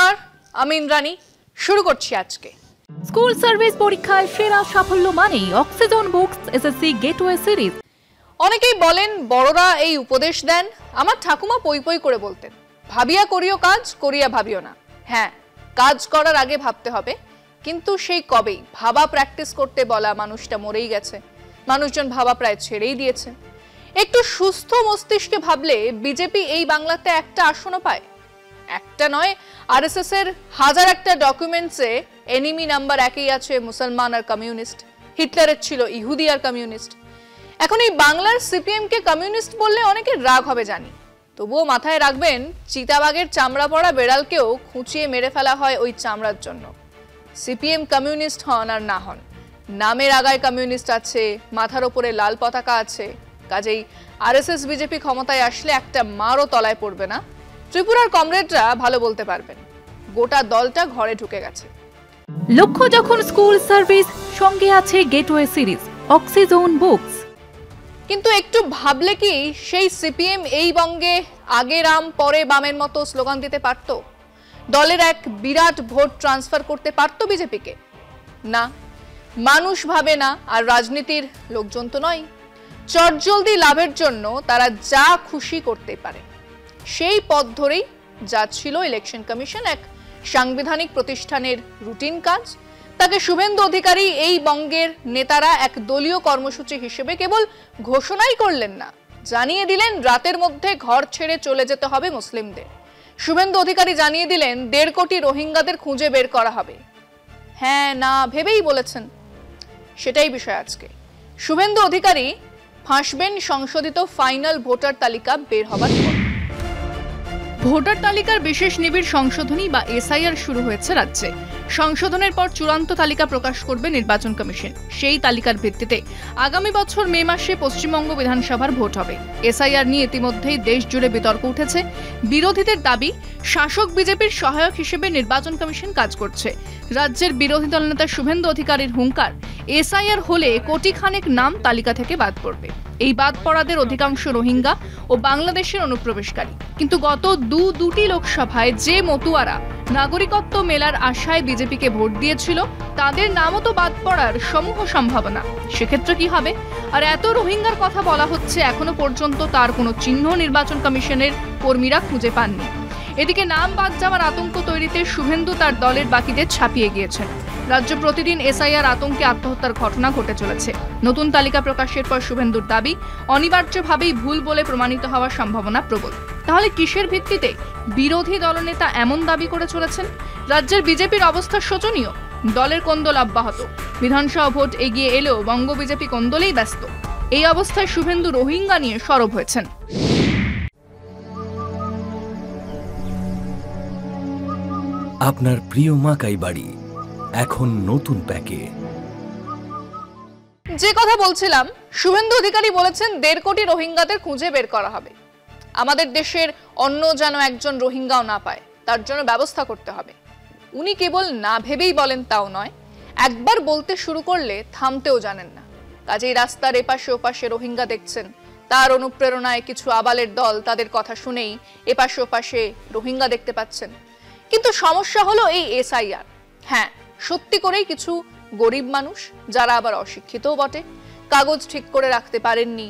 নমস্কার, আমি ইন্দ্রাণী। শুরু করছি আজকে। স্কুল সার্ভিস পরীক্ষায় সেরা সাফল্য মানেই oxygen books SSC gateway series. অনেকেই বলেন, বড়রা এই উপদেশ দেন। আমার ঠাকুমা পই পই করে বলতেন, ভাবিয়া করিও কাজ, করিয়া ভাবিও না। হ্যাঁ, কাজ করার আগে ভাবতে হবে, কিন্তু সেই কবেই ভাবা প্র্যাকটিস করতে বলা মানুষটা মরেই গেছে। মানুষজন ভাবা প্রায় ছেড়েই দিয়েছে। একটু সুস্থ মস্তিষ্কে ভাবলে বিজেপি এই বাংলাতে একটা আসনও পায়। একটা নয়, আরএসএস এর হাজার একটা ডকুমেন্টসে এনিমি নাম্বার একই আছে, মুসলমান আর কমিউনিস্ট। হিটলারের ছিল ইহুদি আর কমিউনিস্ট। এখন এই বাংলার সিপিএম কে কমিউনিস্ট বললে অনেকের রাগ হবে জানি, তবুও মাথায় রাখবেন, চিতাবাঘের চামড়া পড়া বেড়ালকেও খুঁচিয়ে মেরে ফেলা হয় ওই চামড়ার জন্য। সিপিএম কমিউনিস্ট হন আর না হন, নামের আগায় কমিউনিস্ট আছে, মাথার ওপরে লাল পতাকা আছে। কাজেই আরএসএস বিজেপি ক্ষমতায় আসলে একটা মারও তলায় পড়বে না। ত্রিপুরার কমরেডরা ভালো বলতে পারবেন, গোটা দলটা ঘরে ঢুকে গেছে। লক্ষ্য যখন স্কুল সার্ভিস, সঙ্গে আছে গেটওয়ে সিরিজ, অক্সিজন বুকস। কিন্তু একটু ভাবলে কি সেই সিপিএম এই বঙ্গে আগে রাম পরে বামের মতো স্লোগান দিতে পারত? দলের এক বিরাট ভোট ট্রান্সফার করতে পারত বিজেপিকে? না, মানুষ ভাবে না, আর রাজনীতির লোকজন তো নয়। চটজলদি লাভের জন্য তারা যা খুশি করতে পারে। সেই পথ ধরেই যাচ্ছিল ইলেকশন কমিশন, এক সাংবিধানিক প্রতিষ্ঠানের রুটিন কাজ। তাকে শুভেন্দু অধিকারী এই বঙ্গের নেতারা এক দলীয় কর্মসূচি হিসেবে কেবল ঘোষণাই করলেন না, জানিয়ে দিলেন রাতের মধ্যে ঘর ছেড়ে চলে যেতে হবে মুসলিমদের। শুভেন্দু অধিকারী জানিয়ে দিলেন 1.5 কোটি রোহিঙ্গাদের খুঁজে বের করা হবে। হ্যাঁ না ভেবেই বলেছেন। সেটাই বিষয় আজকে। শুভেন্দু অধিকারী ফাঁসবেন সংশোধিত ফাইনাল ভোটার তালিকা বের হবার পর। ভোটার তালিকার বিশেষ নিবিড় সংশোধনী বা এসআইআর শুরু হয়েছে রাজ্যে। সংশোধনের পর চূড়ান্ত তালিকা প্রকাশ করবে নির্বাচন কমিশন। সেই তালিকার ভিত্তিতে আগামী বছর মে মাসে পশ্চিমবঙ্গ বিধানসভার ভোট হবে। এসআইআর নিয়ে ইতিমধ্যেই দেশ জুড়ে বিতর্ক উঠেছে। বিরোধীদের দাবি, শাসক বিজেপির সহায়ক হিসেবে নির্বাচন কমিশন কাজ করছে। রাজ্যের বিরোধী দলনেতা শুভেন্দু অধিকারীর হুঙ্কার, এসআইআর হলে কোটিখানেক নাম তালিকা থেকে বাদ পড়বে। এই বাদ পড়াদের অধিকাংশ রোহিঙ্গা ও বাংলাদেশের অনুপ্রবেশকারী। কিন্তু গত দুটি লোকসভায় যে মতুয়ারা নাগরিকত্ব মেলার আশায় বিজেপিকে ভোট দিয়েছিল, তাদের নামও তো বাদ পড়ার সমূহ সম্ভাবনা। সেক্ষেত্রে কি হবে? আর এত রোহিঙ্গার কথা বলা হচ্ছে, এখনো পর্যন্ত তার কোনো চিহ্ন নির্বাচন কমিশনের কর্মীরা খুঁজে পাননি। এদিকে নাম বাদ যাওয়ার আতঙ্ক তৈরিতে শুভেন্দু তার দলের বাকিদের ছাপিয়ে গিয়েছেন। রাজ্য প্রতিদিন এসআইআর আতঙ্কে আত্মহত্যার ঘটনা ঘটে চলেছে। নতুন তালিকা প্রকাশের পর শুভেন্দুর দাবি, অনিবার্যভাবেই ভুল বলে প্রমাণিত হওয়ার সম্ভাবনা প্রবল। তাহলে কিসের ভিত্তিতে বিরোধী দলনেতা এমন দাবি করে চলেছেন? রাজ্যের বিজেপির অবস্থা শোচনীয়। দলের কোন্দল অব্যাহত। বিধানসভা ভোট এগিয়ে এলেও বঙ্গ বিজেপি কোন্দলেই ব্যস্ত। এই অবস্থায় শুভেন্দু রোহিঙ্গা নিয়ে সরব হয়েছেন। আপনার প্রিয় মাকাই বাড়ি এখন নতুন প্যাকে। যে কথা বলছিলাম, শুভেন্দু অধিকারী বলেছেন 1.5 কোটি রোহিঙ্গাদের খুঁজে বের করা হবে। আমাদের দেশের অন্য যেন একজন রোহিঙ্গাও না পায়, তার জন্য ব্যবস্থা করতে হবে। উনি কেবল না ভেবেই বলেন তাও নয়, একবার বলতে শুরু করলে থামতেও জানেন না। কাজেই রাস্তার এপাশে ওপাশে রোহিঙ্গা দেখছেন। তার অনুপ্রেরণায় কিছু আবালের দল তাদের কথা শুনেই এপাশে ওপাশে রোহিঙ্গা দেখতে পাচ্ছেন। কিন্তু সমস্যা হলো এই এসআইআর। হ্যাঁ, সত্যি করেই কিছু গরিব মানুষ, যারা আবার অশিক্ষিতও বটে, কাগজ ঠিক করে রাখতে পারেননি,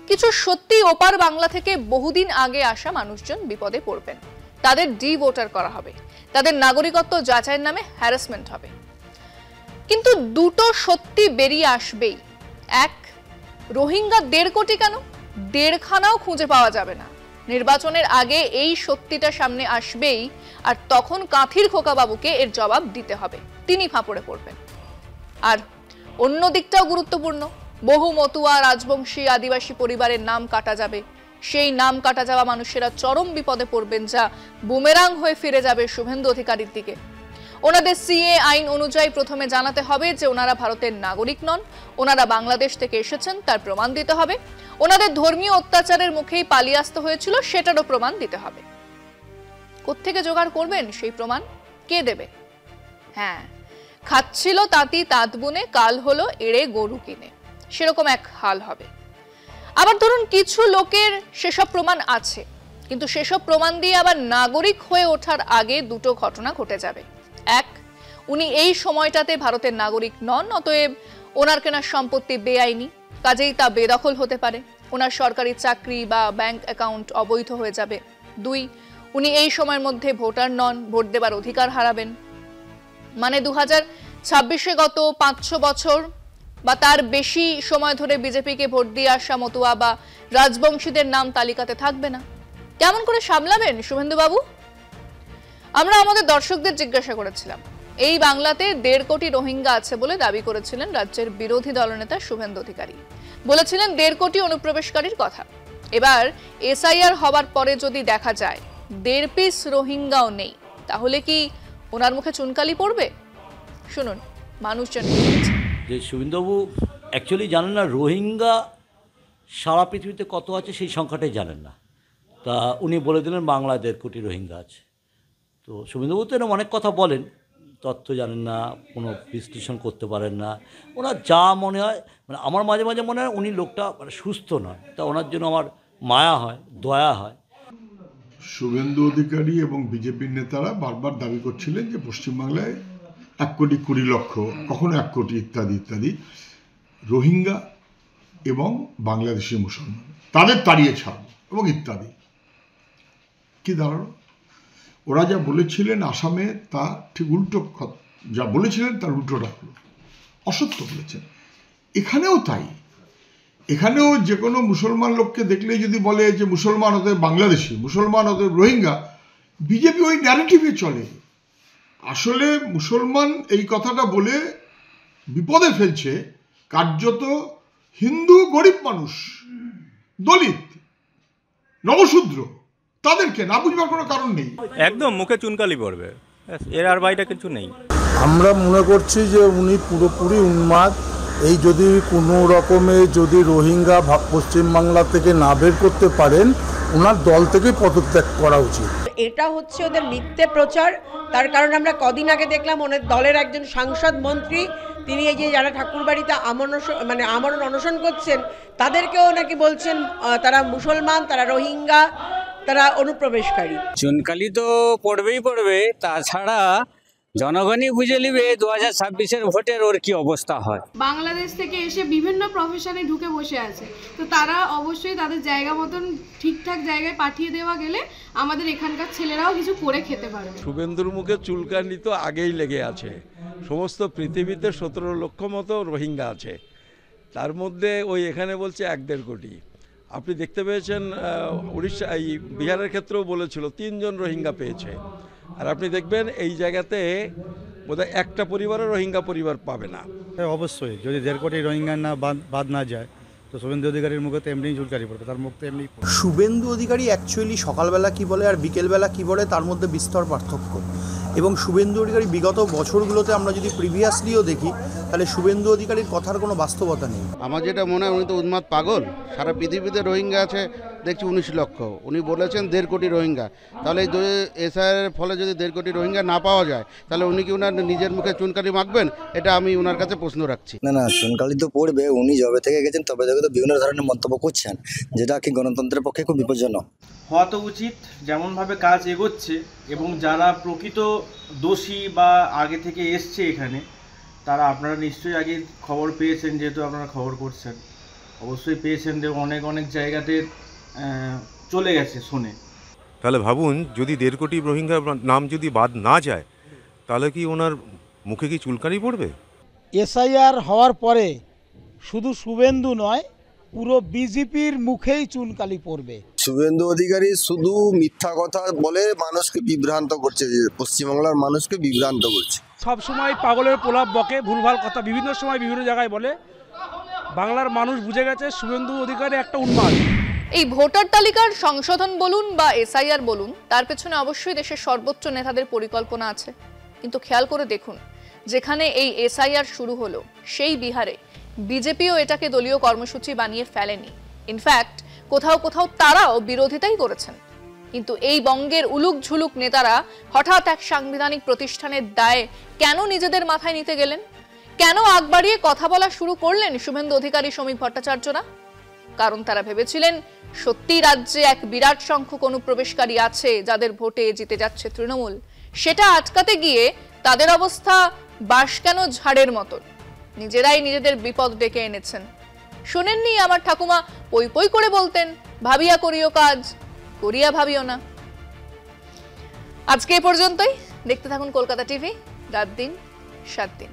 কিছু সত্যি ওপার বাংলা থেকে বহুদিন আগে আসা মানুষজন বিপদে পড়বেন। তাদের ভোটার করা হবে, তাদের নাগরিকত্ব যাচাইয়ের নামে হ্যারাসমেন্ট হবে। কিন্তু দুটো সত্যি বেরিয়ে আসবেই। এক, রোহিঙ্গা 1.5 কোটি কেন, 1.5 খানাও খুঁজে পাওয়া যাবে না। নির্বাচনের আগে এই সত্যিটা সামনে আসবেই, আর তখন কাঁথির খোকাবাবুকে এর জবাব দিতে হবে। তিনি ফাঁপড়ে পড়বেন। আর অন্য দিকটাও গুরুত্বপূর্ণ। বহু মতুয়া, রাজবংশী, আদিবাসী পরিবারের নাম কাটা যাবে। সেই নাম কাটা যাওয়া মানুষেরা চরম বিপদে পড়বেন, যা বুমেরাং হয়ে ফিরে যাবে শুভেন্দু অধিকারীর দিকে। ওনাদের সিএ আইন অনুযায়ী প্রথমে জানাতে হবে যে ওনারা ভারতের নাগরিক নন, ওনারা বাংলাদেশ থেকে এসেছেন, তার প্রমাণ দিতে হবে। ওনাদের ধর্মীয় অত্যাচারের মুখেই পালিয়ে আসতে হয়েছিল, সেটারও প্রমাণ দিতে হবে। কোত্থেকে জোগাড় করবেন সেই প্রমাণ? কে দেবে? হ্যাঁ, খাচ্ছিল তাঁতি তাঁত বুনে, কাল হলো এড়ে গরু কিনে, সেরকম এক হাল হবে। আবার ধরুন কিছু লোকের সেসব প্রমাণ আছে, কিন্তু সেসব প্রমাণ দিয়ে আবার নাগরিক হয়ে ওঠার আগে দুটো ঘটনা ঘটে যাবে। এক, উনি এই সময়টাতে ভারতের নাগরিক নন, অতএব ওনার কেনা সম্পত্তি বেআইনি, কাজেই তা বেদখল হতে পারে, ওনার সরকারি চাকরি বা ব্যাংক অ্যাকাউন্ট অবৈধ হয়ে যাবে। দুই, উনি এই সময়ের মধ্যে ভোটার নন, ভোট দেবার অধিকার হারাবেন। মানে 2026-এ গত 5-6 বছর বা তার বেশি সময় ধরে বিজেপিকে ভোট দিয়ে আসা মতুয়া বা রাজবংশীদের নাম তালিকাতে থাকবে না। কেমন করে সামলাবেন শুভেন্দু বাবু? আমরা আমাদের দর্শকদের জিজ্ঞাসা করেছিলাম। এই বাংলাতে 1.5 কোটি রোহিঙ্গা আছে বলে দাবি করেছিলেন রাজ্যের বিরোধী দলনেতা শুভেন্দু অধিকারী। বলেছিলেন 1.5 কোটি অনুপ্রবেশকারীর কথা। এবার এসআইআর হবার পরে যদি দেখা যায় 1.5 পিস রোহিঙ্গাও নেই, তাহলে কি ওনার মুখে চুনকালি পড়বে? শুনুন মানুষজন যে শুভেন্দুবাবু অ্যাকচুয়ালি জানেন না রোহিঙ্গা সারা পৃথিবীতে কত আছে সেই সংখ্যাটাই জানেন না। তা উনি বলে দিলেন বাংলায় 1.5 কোটি রোহিঙ্গা আছে। তো শুভেন্দুবাবু তো এরকম অনেক কথা বলেন, তথ্য জানেন না, কোনো বিশ্লেষণ করতে পারেন না। ওনার যা মনে হয়, মানে আমার মাঝে মাঝে মনে হয় উনি লোকটা মানে সুস্থ নয়, তা ওনার জন্য আমার মায়া হয়, দয়া হয়। শুভেন্দু অধিকারী এবং বিজেপির নেতারা বারবার দাবি করছিলেন যে পশ্চিমবাংলায় 1,20,00,000, কখনো 1 কোটি ইত্যাদি ইত্যাদি রোহিঙ্গা এবং বাংলাদেশি মুসলমান, তাদের তাড়িয়ে ছাড়ব এবং ইত্যাদি। কি দাঁড়ালো? ওরা যা বলেছিলেন আসামে তা ঠিক উল্টো, যা বলেছিলেন তার উল্টো রাখলো, অসত্য বলেছেন। এখানেও তাই। এখানেও যে কোনো মুসলমান লোককে দেখলেই যদি বলে যে মুসলমান হতে বাংলাদেশি, মুসলমান হতে রোহিঙ্গা, বিজেপি ওই ন্যারেটিভে চলে। আসলে মুসলমান এই কথাটা বলে বিপদে ফেলছে কার্যত হিন্দু গরিব মানুষ, দলিত, নবশূদ্র, তাদেরকে না বুঝবার কোনো কারণ নেই। একদম মুখে চুনকালি পড়বে, এর আর বাইরে কিছু নেই। আমরা মনে করছি যে উনি পুরোপুরি উন্মাদ। এই যদি কোনো রকমে যদি রোহিঙ্গা পশ্চিমবাংলা থেকে না বের করতে পারেন, ওনার দল থেকে পদত্যাগ করা উচিত। এটা হচ্ছে ওদের মিথ্যে প্রচার। তার কারণ আমরা কদিন আগে দেখলাম ওনার দলের একজন সাংসদ মন্ত্রী, তিনি এই যে যারা ঠাকুরবাড়িতে আমরণ অনশন করছেন তাদেরকেও নাকি বলছেন তারা মুসলমান, তারা রোহিঙ্গা, তারা অনুপ্রবেশকারী। চুনকালি তো পড়বেই পড়বে, তাছাড়া জনগণই বুঝে নেবে 2026-এর ভোটের ওর কি অবস্থা হয়। বাংলাদেশ থেকে এসে বিভিন্ন প্রফেশনে ঢুকে বসে আছে, তো তারা অবশ্যই তাদের জায়গা মতন ঠিকঠাক জায়গায় পাঠিয়ে দেওয়া গেলে আমাদের এখানকার ছেলেরাও কিছু করে খেতে পারবে। শুভেন্দুর মুখে চুলকানি তো আগেই লেগে আছে। সমস্ত পৃথিবীতে 17 লক্ষ মতো রোহিঙ্গা আছে, তার মধ্যে ওই এখানে বলছে 1.5 কোটি। আপনি দেখতে পেয়েছেন উড়িষ্যা, এই বিহারের ক্ষেত্রেও বলেছিল 3 জন রোহিঙ্গা পেয়েছে। আর আপনি দেখবেন এই জায়গাতে বোধহয় একটা পরিবারও রোহিঙ্গা পরিবার পাবে না। অবশ্যই যদি 1.5 কোটি রোহিঙ্গা না বাদ না যায় তো শুভেন্দু অধিকারীর মুখে তো এমনিই চুলকানি পড়বে, তার মুখ তো এমনি। শুভেন্দু অধিকারী অ্যাকচুয়ালি সকালবেলা কি বলে আর বিকেলবেলা কি বলে তার মধ্যে বিস্তর পার্থক্য। এবং শুভেন্দু অধিকারী বিগত বছরগুলোতে আমরা যদি প্রিভিয়াসলিও দেখি তাহলে শুভেন্দু অধিকারীর কথার কোনো বাস্তবতা নেই। আমার যেটা মনে হয় উনি তো উন্মাদ পাগল। সারা পৃথিবীতে রোহিঙ্গা আছে দেখছি 19 লক্ষ, উনি বলেছেন 1.5 কোটি রোহিঙ্গা। তাহলে এসআইআর ফলে যদি 1.5 কোটি রোহিঙ্গা না পাওয়া যায় তাহলে উনি কি উনার নিজের মুখে চুনকালি মাখবেন? এটা আমি উনার কাছে প্রশ্ন রাখছি। না চুনকালি তো পড়বে, উনি যবে থেকে গেছেন তবে থেকে তো বিভিন্ন ধরনের মন্তব্য করছেন, যেটা কি গণতন্ত্রের পক্ষে খুব বিপজ্জনক। হওয়া তো উচিত, যেমনভাবে কাজ এগোচ্ছে এবং যারা প্রকৃত দোষী বা আগে থেকে এসছে এখানে তারা, আপনারা নিশ্চয়ই আগে খবর পেয়েছেন, যেহেতু আপনারা খবর করছেন অবশ্যই পেয়েছেন যে অনেক জায়গাতে চলে গেছে শুনে। তাহলে ভাবুন যদি 1.5 কোটি রোহিঙ্গার নাম যদি বাদ না যায় তাহলে কি ওনার মুখে কি চুলকানি পড়বে? এসআইআর হওয়ার পরে শুধু শুভেন্দু নয়, পুরো বিজেপির মুখেই চুনকালি পড়বে। শুভেন্দু অধিকারী শুধু মিথ্যা কথা বলে মানুষকে বিভ্রান্ত করছে, পশ্চিমবাংলার মানুষকে বিভ্রান্ত করছে। সব সময় পাগলের প্রলাপ বকে, ভুলভাল কথা বিভিন্ন সময় বিভিন্ন জায়গায় বলে। বাংলার মানুষ বুঝে গেছে শুভেন্দু অধিকারী একটা উন্মাদ। এই ভোটার তালিকার সংশোধন বলুন বা এসআইআর বলুন, তার পেছনে অবশ্যই দেশের সর্বোচ্চ নেতাদের পরিকল্পনা আছে। কিন্তু খেয়াল করে দেখুন, যেখানে এই এসআইআর শুরু হলো সেই বিহারে বিজেপিও এটাকে দলীয় কর্মসূচি বানিয়ে ফেলেনি। ইনফ্যাক্ট কোথাও তারাও বিরোধিতাই করেছেন। কিন্তু এই বঙ্গের উলুক ঝুলুক নেতারা হঠাৎ এক সাংবিধানিক প্রতিষ্ঠানের দায়ে কেন নিজেদের মাথায় নিতে গেলেন? কেন আগ বাড়িয়ে কথা বলা শুরু করলেন শুভেন্দু অধিকারী, সমীপ ভট্টাচার্যরা? কারণ তারা ভেবেছিলেন সত্যি রাজ্যে এক বিরাট সংখ্যক অনুপ্রবেশকারী আছে যাদের ভোটে জিতে যাচ্ছে তৃণমূল, সেটা আটকাতে গিয়ে তাদের অবস্থা বাঁশ কেন ঝাড়ের মতন। নিজেরাই নিজেদের বিপদ ডেকে এনেছেন। শোনেননি আমার ঠাকুমা পই পই করে বলতেন, ভাবিয়া করিও কাজ, করিয়া ভাবিও না। আজকে এ পর্যন্তই। দেখতে থাকুন কলকাতা টিভি, রাত দিন 7 দিন।